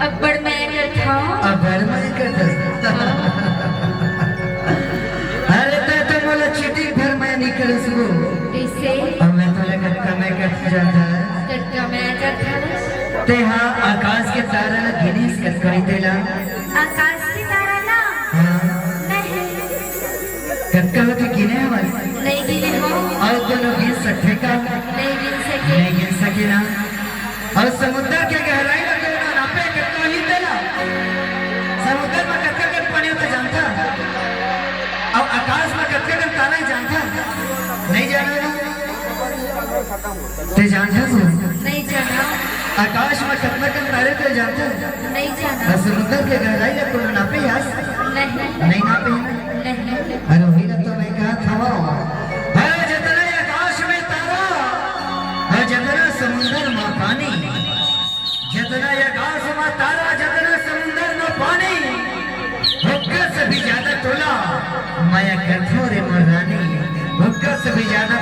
अब्बड़ मैं करता अब्बड़ मैं करता अरे तो बोला चिट्ठी भर मैं नहीं कर सको कैसे अब मैं तो लगा कमाई कर जाता कटका मैं करता ते हाँ आकाश के तारा ना गिनीस कर कोई देला आकाश की तारा ना हाँ नहीं कटका के गिने बस नहीं गिने हो और दोनों गिन सकते का नहीं गिन सके नहीं गिन सके ना और समुद्र के गहराई में क्यों ना नापे कटका ही देला समुद्र में कटका कर पानी तो जानता और आकाश में कटका कर तारा ही जानता नहीं जाना ना ते जानता तू नहीं जाना आकाश में कटका कर तारे तो जानता नहीं जाना और समुद्र के गहराई में क्यों नापे यार नहीं नापे नहीं अरे वही ना तो मैं कहा था अरे जितना आकाश में तारा और जितना समुद्र में पानी जितना आकाश में तारा जितना समुद्र में पानी हुक्का से भी ज्यादा तोला माया कठोर मर्दानी हुक्का से भी ज्यादा